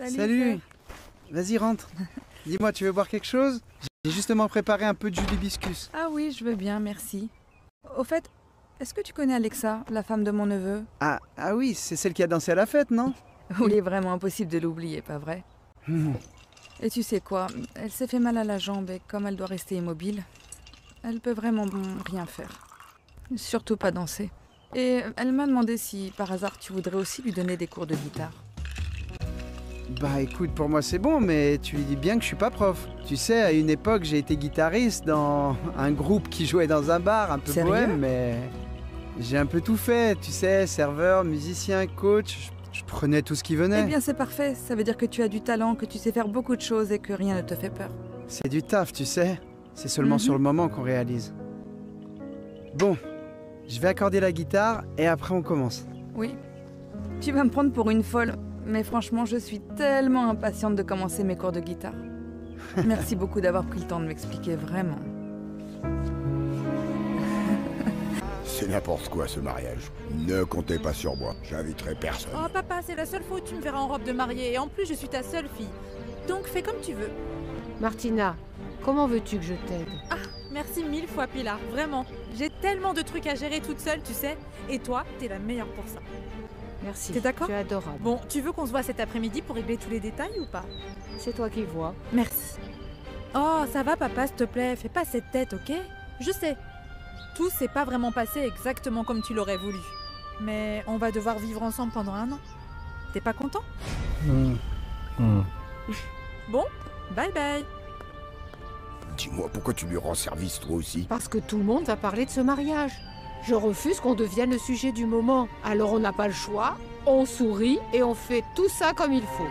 Salut. Vas-y, rentre. Dis-moi, tu veux boire quelque chose? J'ai justement préparé un peu de jus d'hibiscus. Ah oui, je veux bien, merci. Au fait, est-ce que tu connais Alexa, la femme de mon neveu? Ah oui, c'est celle qui a dansé à la fête, non? Il est vraiment impossible de l'oublier, pas vrai? Et tu sais quoi? Elle s'est fait mal à la jambe et comme elle doit rester immobile, elle peut vraiment rien faire. Surtout pas danser. Et elle m'a demandé si, par hasard, tu voudrais aussi lui donner des cours de guitare. Bah écoute, pour moi c'est bon, mais tu lui dis bien que je suis pas prof. Tu sais, à une époque, j'ai été guitariste dans un groupe qui jouait dans un bar, un peu Sérieux? bohème, mais j'ai un peu tout fait, tu sais, serveur, musicien, coach, je prenais tout ce qui venait. Eh bien, c'est parfait. Ça veut dire que tu as du talent, que tu sais faire beaucoup de choses et que rien ne te fait peur. C'est du taf, tu sais. C'est seulement sur le moment qu'on réalise. Bon, je vais accorder la guitare et après on commence. Oui. Tu vas me prendre pour une folle, mais franchement, je suis tellement impatiente de commencer mes cours de guitare. Merci beaucoup d'avoir pris le temps de m'expliquer, vraiment. C'est n'importe quoi ce mariage. Ne comptez pas sur moi, j'inviterai personne. Oh papa, c'est la seule fois où tu me verras en robe de mariée et en plus je suis ta seule fille. Donc fais comme tu veux. Martina, comment veux-tu que je t'aide? Ah, merci 1000 fois Pilar, vraiment. J'ai tellement de trucs à gérer toute seule, tu sais. Et toi, t'es la meilleure pour ça. Merci. T'es d'accord? Tu es adorable. Bon, tu veux qu'on se voit cet après-midi pour régler tous les détails ou pas? C'est toi qui vois. Merci. Oh, ça va papa, s'il te plaît, fais pas cette tête, ok? Je sais. Tout s'est pas vraiment passé exactement comme tu l'aurais voulu. Mais on va devoir vivre ensemble pendant 1 an. T'es pas content? Bon, bye bye. Dis-moi, pourquoi tu lui rends service toi aussi? Parce que tout le monde va parler de ce mariage. Je refuse qu'on devienne le sujet du moment. Alors on n'a pas le choix, on sourit et on fait tout ça comme il faut.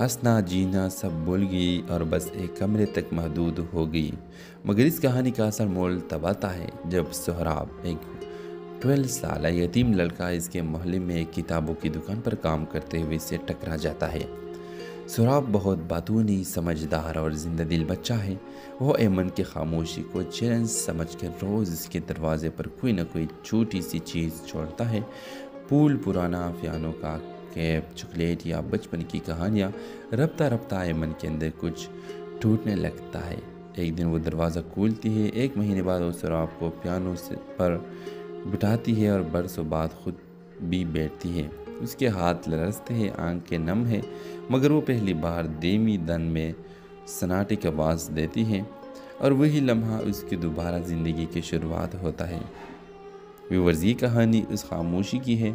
ہنسنا جینا سب بھول گئی اور بس ایک کمرے تک محدود ہو گئی، مگر اس کہانی کا اثر مول تب آتا ہے جب سہراب، ایک 12 سالہ یتیم لڑکا، اس کے محلے میں ایک کتابوں کی دکان پر کام کرتے ہوئے سے ٹکرا جاتا ہے۔ سہراب بہت باتونی، سمجھدار اور زندہ دل بچہ ہے۔ وہ ایمن کی خاموشی کو چیلنج سمجھ کر روز اس کے دروازے پر کوئی نہ کوئی چھوٹی سی چیز چھوڑتا ہے۔ پھول، پرانا پیانو کا کیپ، چاکلیٹ یا بچپن کی کہانیاں۔ رفتہ رفتہ ایمن کے اندر کچھ ٹوٹنے لگتا ہے۔ ایک دن وہ دروازہ کھولتی ہے۔ ایک مہینے بعد وہ سہراب کو پیانو پر بٹھاتی ہے اور برسوں بعد خود بھی بیٹھتی ہے۔ اس کے ہاتھ لرزتے ہیں، آنکھیں نم ہیں، مگر وہ پہلی بار دھیمی دن میں سناٹے کی آواز دیتی ہے، اور وہی لمحہ اس کی دوبارہ زندگی کی شروعات ہوتا ہے۔ ویورز، یہ کہانی اس خاموشی کی ہے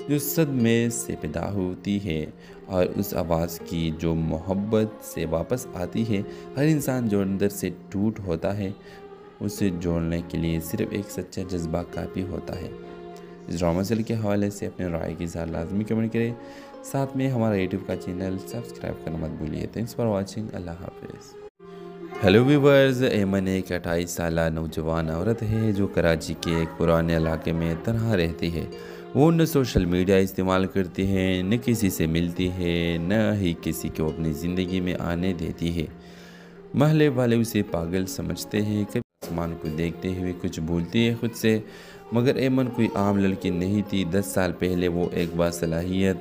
جو صدمے سے پیدا ہوتی ہے، اور اس آواز کی جو محبت سے واپس آتی ہے۔ ہر انسان جو اندر سے ٹوٹ ہوتا ہے، اسے جوڑنے کے لیے صرف ایک سچا جذبہ کافی ہوتا ہے۔ اس ڈرامہ سیل کے حوالے سے اپنے رائے کی اظہار لازمی کمنٹ کریں، ساتھ میں ہمارا یوٹیوب کا چینل سبسکرائب کرنا مت بھولیے۔ تھینکس فار واچنگ، اللہ حافظ۔ ہیلو ویورز، ایمن ایک 28 سالہ نوجوان عورت ہے جو کراچی کے ایک پرانے علاقے میں تنہا رہتی ہے۔ وہ نہ سوشل میڈیا استعمال کرتی ہے، نہ کسی سے ملتی ہے، نہ ہی کسی کو اپنی زندگی میں آنے دیتی ہے۔ محلے والے اسے پاگل سمجھتے ہیں، کبھی آسمان کو دیکھتے ہوئے کچھ بھولتی ہے خود سے، مگر ایمن کوئی عام لڑکی نہیں تھی۔ 10 سال پہلے وہ ایک باصلاحیت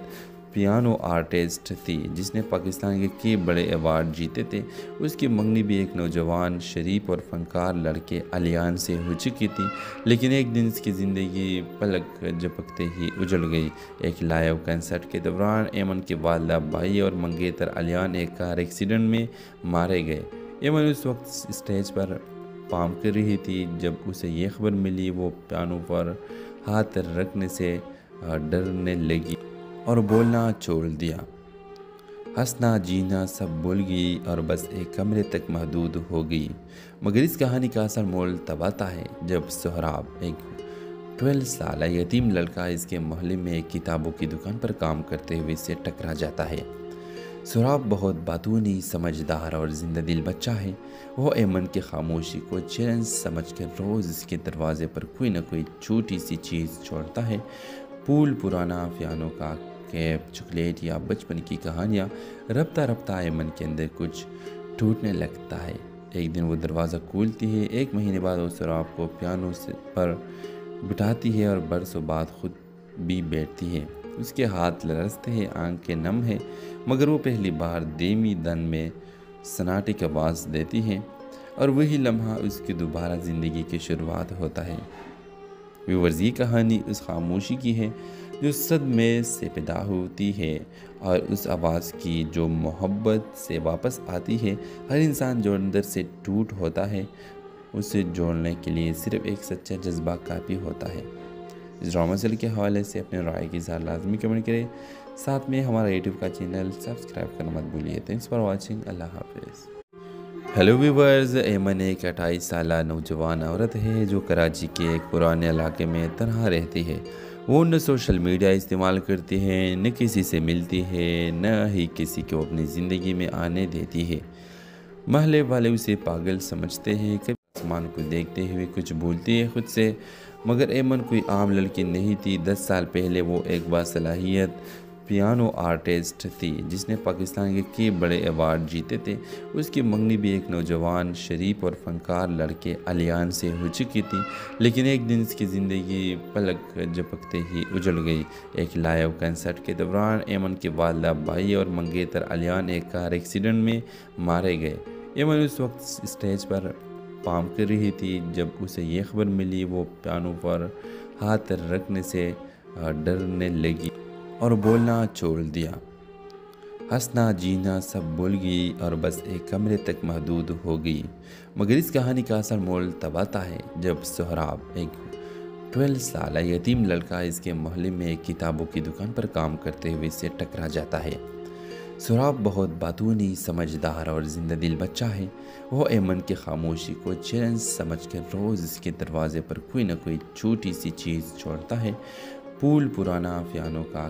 پیانو آرٹسٹ تھی جس نے پاکستان کے کئی بڑے ایوارڈ جیتے تھے۔ اس کی منگنی بھی ایک نوجوان، شریف اور فنکار لڑکے علیان سے ہو چکی تھی، لیکن ایک دن اس کی زندگی پلک جھپکتے ہی اجڑ گئی۔ ایک لائیو کنسرٹ کے دوران ایمن کے والدہ، بھائی اور منگیتر علیان ایک کار ایکسیڈنٹ میں مارے گئے۔ ایمن اس وقت اسٹیج پر پارفارم کر رہی تھی جب اسے یہ خبر ملی۔ وہ پیانو پر ہاتھ رکھنے سے ڈرنے لگی اور بولنا چھوڑ دیا۔ ہنسنا جینا سب بھول گئی اور بس ایک کمرے تک محدود ہو گئی، مگر اس کہانی کا اثر مول تب آتا ہے جب سہراب، ایک 12 سالہ یتیم لڑکا، اس کے محلے میں ایک کتابوں کی دکان پر کام کرتے ہوئے سے ٹکرا جاتا ہے۔ سہراب بہت باتونی، سمجھدار اور زندہ دل بچہ ہے۔ وہ ایمن کی خاموشی کو چیلنج سمجھ کر روز اس کے دروازے پر کوئی نہ کوئی چھوٹی سی چیز چھوڑتا ہے۔ پھول، پرانا پیانو کا کیپ، چاکلیٹ یا بچپن کی کہانیاں۔ رفتہ رفتہ ایمن کے اندر کچھ ٹوٹنے لگتا ہے۔ ایک دن وہ دروازہ کھولتی ہے۔ ایک مہینے بعد وہ سہراب کو پیانو پر بٹھاتی ہے اور برسوں بعد خود بھی بیٹھتی ہے۔ اس کے ہاتھ لرزتے ہیں، آنکھیں نم ہیں، مگر وہ پہلی بار دھیمی دن میں سناٹے کی آواز دیتی ہے، اور وہی لمحہ اس کی دوبارہ زندگی کی شروعات ہوتا ہے۔ ویورز، یہ کہانی اس خاموشی کی ہے جو صدمے سے پیدا ہوتی ہے، اور اس آواز کی جو محبت سے واپس آتی ہے۔ ہر انسان جو اندر سے ٹوٹ ہوتا ہے، اسے جوڑنے کے لیے صرف ایک سچا جذبہ کافی ہوتا ہے۔ اس ڈرامہ سیل کے حوالے سے اپنے رائے کی اظہار لازمی کمنٹ کریں، ساتھ میں ہمارا یوٹیوب کا چینل سبسکرائب کرنا مت بھولیے۔ تھینکس فار واچنگ، اللہ حافظ۔ ہیلو ویورز، ایمن ایک 28 سالہ نوجوان عورت ہے جو کراچی کے ایک پرانے علاقے میں تنہا رہتی ہے۔ وہ نہ سوشل میڈیا استعمال کرتی ہے، نہ کسی سے ملتی ہے، نہ ہی کسی کو اپنی زندگی میں آنے دیتی ہے۔ محلے والے اسے پاگل سمجھتے ہیں، کبھی آسمان کو دیکھتے ہوئے کچھ بھولتی ہے خود سے، مگر ایمن کوئی عام لڑکی نہیں تھی۔ 10 سال پہلے وہ ایک باصلاحیت پیانو آرٹسٹ تھی جس نے پاکستان کے کئی بڑے ایوارڈ جیتے تھے۔ اس کی منگنی بھی ایک نوجوان، شریف اور فنکار لڑکے علیان سے ہو چکی تھی، لیکن ایک دن اس کی زندگی پلک جھپکتے ہی اجڑ گئی۔ ایک لائیو کنسرٹ کے دوران ایمن کے والدہ، بھائی اور منگیتر علیان ایک کار ایکسیڈنٹ میں مارے گئے۔ ایمن اس وقت اسٹیج پر پارفارم کر رہی تھی جب اسے یہ خبر ملی۔ وہ پیانو پر ہاتھ رکھنے سے ڈرنے لگی اور بولنا چھوڑ دیا۔ ہنسنا جینا سب بھول گئی اور بس ایک کمرے تک محدود ہو گئی، مگر اس کہانی کا اثر مول تب آتا ہے جب سہراب، ایک 12 سالہ یتیم لڑکا، اس کے محلے میں ایک کتابوں کی دکان پر کام کرتے ہوئے سے ٹکرا جاتا ہے۔ سہراب بہت باتونی، سمجھدار اور زندہ دل بچہ ہے۔ وہ ایمن کی خاموشی کو چیلنج سمجھ کر روز اس کے دروازے پر کوئی نہ کوئی چھوٹی سی چیز چھوڑتا ہے۔ پھول، پرانا پیانو کا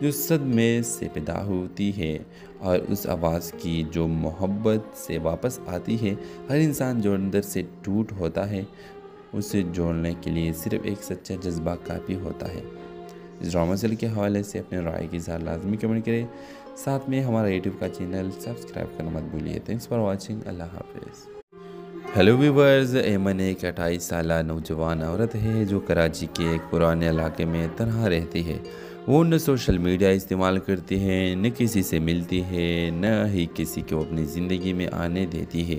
جو صدمے سے پیدا ہوتی ہے اور اس آواز کی جو محبت سے واپس آتی ہے۔ ہر انسان جو اندر سے ٹوٹ ہوتا ہے اسے جوڑنے کے لیے صرف ایک سچا جذبہ کافی ہوتا ہے۔ اس ڈرامہ سیریل کے حوالے سے اپنے رائے کی اظہار لازمی کمنٹ کریں، ساتھ میں ہمارا یوٹیوب کا چینل سبسکرائب کرنا مت بھولیے۔ تھینکس فار واچنگ، اللہ حافظ۔ ہیلو ویورز، ایمن ایک 28 سالہ نوجوان عورت ہے جو کراچی کے ایک پرانے علاقے میں تنہا رہتی ہے۔ وہ نہ سوشل میڈیا استعمال کرتی ہے، نہ کسی سے ملتی ہے، نہ ہی کسی کو اپنی زندگی میں آنے دیتی ہے۔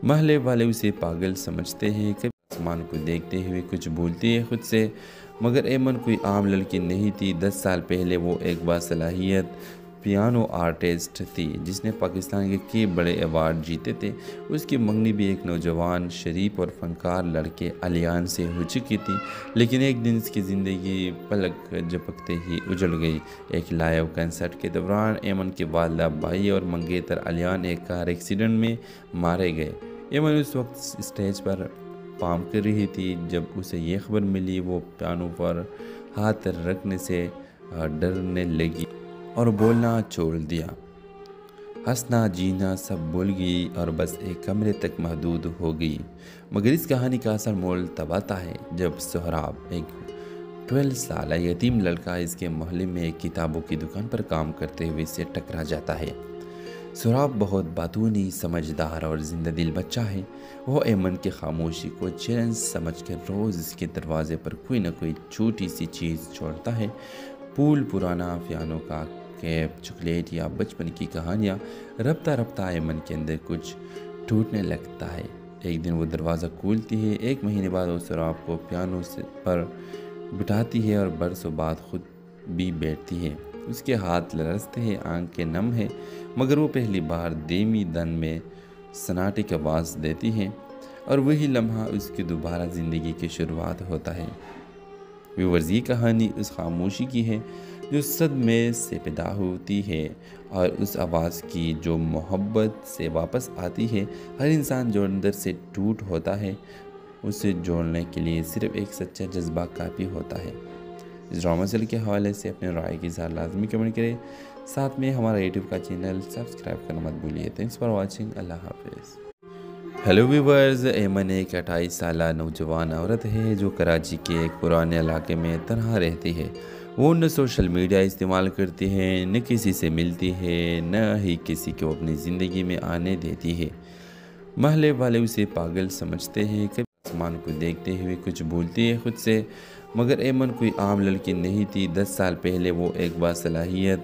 محلے والے اسے پاگل سمجھتے ہیں، کبھی آسمان کو دیکھتے ہوئے کچھ بھولتی ہے خود سے، مگر ایمن کوئی عام لڑکی نہیں تھی۔ 10 سال پہلے وہ ایک باصلاحیت پیانو آرٹسٹ تھی جس نے پاکستان کے کئی بڑے ایوارڈ جیتے تھے۔ اس کی منگنی بھی ایک نوجوان شریف اور فنکار لڑکے علیان سے ہو چکی تھی، لیکن ایک دن اس کی زندگی پلک جھپکتے ہی اجڑ گئی۔ ایک لائیو کنسرٹ کے دوران ایمن کے والدہ بھائی اور منگیتر علیان ایک کار ایکسیڈنٹ میں مارے گئے۔ ایمن اس وقت اسٹیج پر پارفارم کر رہی تھی جب اسے یہ خبر ملی۔ وہ پیانو پر ہاتھ رکھنے سے ڈرنے لگی اور بولنا چھوڑ دیا۔ ہنسنا جینا سب بھول گئی اور بس ایک کمرے تک محدود ہو گئی۔ مگر اس کہانی کا اصل مول تب آتا ہے جب سہراب، ایک 12 سالہ یتیم لڑکا اس کے محلے میں ایک کتابوں کی دکان پر کام کرتے ہوئے سے ٹکرا جاتا ہے۔ سہراب بہت باتونی، سمجھدار اور زندہ دل بچہ ہے۔ وہ ایمن کی خاموشی کو چیلنج سمجھ کر روز اس کے دروازے پر کوئی نہ کوئی چھوٹی سی چیز چھوڑتا ہے۔ پھول، پرانا پیانو کا کیپ، چاکلیٹ یا بچپن کی کہانیاں۔ رفتہ رفتہ ایمن کے اندر کچھ ٹوٹنے لگتا ہے۔ ایک دن وہ دروازہ کھولتی ہے۔ 1 مہینے بعد وہ سہراب کو پیانو پر بٹھاتی ہے اور برسوں بعد خود بھی بیٹھتی ہے۔ اس کے ہاتھ لرزتے ہیں، آنکھیں نم ہیں، مگر وہ پہلی بار دھیمی دن میں سناٹے کی آواز دیتی ہے اور وہی لمحہ اس کی دوبارہ زندگی کی شروعات ہوتا ہے۔ ویورز، یہ کہانی اس خاموشی کی ہے جو صدمے سے پیدا ہوتی ہے اور اس آواز کی جو محبت سے واپس آتی ہے۔ ہر انسان جو اندر سے ٹوٹ ہوتا ہے اسے جوڑنے کے لیے صرف ایک سچا جذبہ کافی ہوتا ہے۔ اس ڈرامہ سیریل کے حوالے سے اپنے رائے کی اظہار لازمی کمنٹ کریں، ساتھ میں ہمارا یوٹیوب کا چینل سبسکرائب کرنا مت بھولیے۔ تھینکس فار واچنگ، اللہ حافظ۔ ہیلو ویورز، ایمن ایک 28 سالہ نوجوان عورت ہے جو کراچی کے ایک پرانے علاقے میں تنہا رہتی ہے۔ وہ نہ سوشل میڈیا استعمال کرتی ہے، نہ کسی سے ملتی ہے، نہ ہی کسی کو اپنی زندگی میں آنے دیتی ہے۔ محلے والے اسے پاگل سمجھتے ہیں، کبھی آسمان کو دیکھتے ہوئے کچھ بھولتی ہے خود سے، مگر ایمن کوئی عام لڑکی نہیں تھی۔ 10 سال پہلے وہ ایک باصلاحیت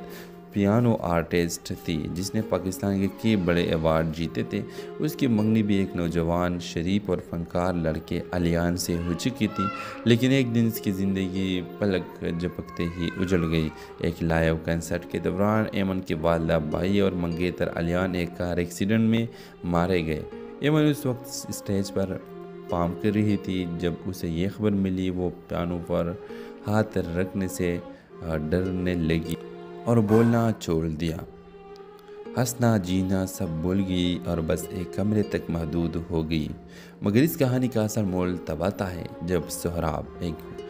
پیانو آرٹسٹ تھی جس نے پاکستان کے کئی بڑے ایوارڈ جیتے تھے۔ اس کی منگنی بھی ایک نوجوان شریف اور فنکار لڑکے علیان سے ہو چکی تھی، لیکن ایک دن اس کی زندگی پلک جھپکتے ہی اجڑ گئی۔ ایک لائیو کنسرٹ کے دوران ایمن کے والدہ بھائی اور منگیتر علیان ایک کار ایکسیڈنٹ میں مارے گئے۔ ایمن اس وقت اسٹیج پر پارفارم کر رہی تھی جب اسے یہ خبر ملی۔ وہ پیانو پر ہاتھ رکھنے سے ڈرنے لگی اور بولنا چھوڑ دیا۔ ہنسنا جینا سب بھول گئی اور بس ایک کمرے تک محدود ہو گئی۔ مگر اس کہانی کا اصل مول تب آتا ہے جب سہراب، ایک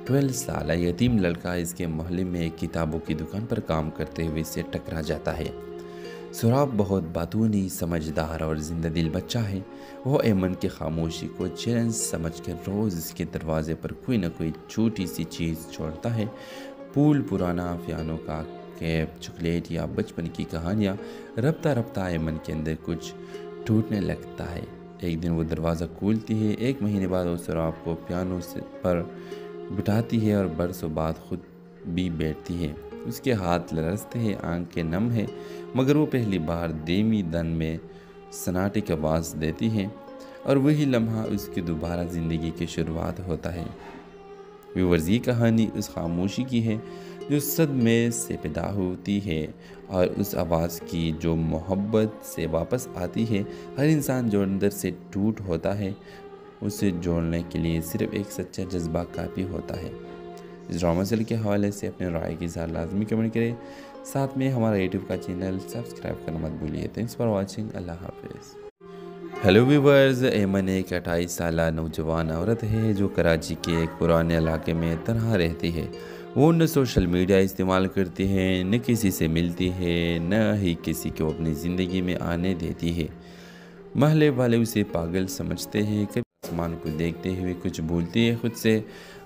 12 سالہ یتیم لڑکا اس کے محلے میں ایک کتابوں کی دکان پر کام کرتے ہوئے سے ٹکرا جاتا ہے۔ سہراب بہت باتونی، سمجھدار اور زندہ دل بچہ ہے۔ وہ ایمن کی خاموشی کو چیلنج سمجھ کر روز اس کے دروازے پر کوئی نہ کوئی چھوٹی سی چیز چھوڑتا ہے۔ پھول، پرانا پیانو کا کیپ، چاکلیٹ یا بچپن کی کہانیاں۔ رفتہ رفتہ ایمن کے اندر کچھ ٹوٹنے لگتا ہے۔ ایک دن وہ دروازہ کھولتی ہے۔ 1 مہینے بعد وہ سہراب کو پیانو پر بٹھاتی ہے اور برسوں بعد خود بھی بیٹھتی ہے۔ اس کے ہاتھ لرزتے ہیں، آنکھیں نم ہیں، مگر وہ پہلی بار دھیمی دن میں سناٹے کی آواز دیتی ہے اور وہی لمحہ اس کی دوبارہ زندگی کی شروعات ہوتا ہے۔ ویورز، یہ کہانی اس خاموشی کی ہے جو صدمے سے پیدا ہوتی ہے اور اس آواز کی جو محبت سے واپس آتی ہے۔ ہر انسان جو اندر سے ٹوٹ ہوتا ہے اسے جوڑنے کے لیے صرف ایک سچا جذبہ کافی ہوتا ہے۔ اس ڈرامہ سیریل کے حوالے سے اپنے رائے کی اظہار لازمی کمنٹ کریں، ساتھ میں ہمارا یوٹیوب کا چینل سبسکرائب کرنا مت بھولیے۔ تھینکس فار واچنگ، اللہ حافظ۔ ہیلو ویورز، ایمن ایک 28 سالہ نوجوان عورت ہے جو کراچی کے ایک پرانے علاقے میں تنہا رہتی ہے۔ وہ نہ سوشل میڈیا استعمال کرتی ہے، نہ کسی سے ملتی ہے، نہ ہی کسی کو اپنی زندگی میں آنے دیتی ہے۔ محلے والے اسے پاگل سمجھتے ہیں، کبھی آسمان کو دیکھتے ہوئے کچھ بھولتی ہے خود سے،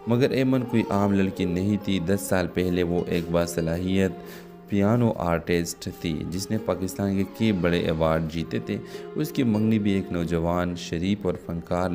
مگر ایمن کوئی عام لڑکی نہیں تھی۔ 10 سال پہلے وہ ایک باصلاحیت پیانو آرٹسٹ تھی جس نے پاکستان کے کئی بڑے ایوارڈ جیتے تھے۔ اس کی منگنی بھی ایک نوجوان، شریف اور فنکار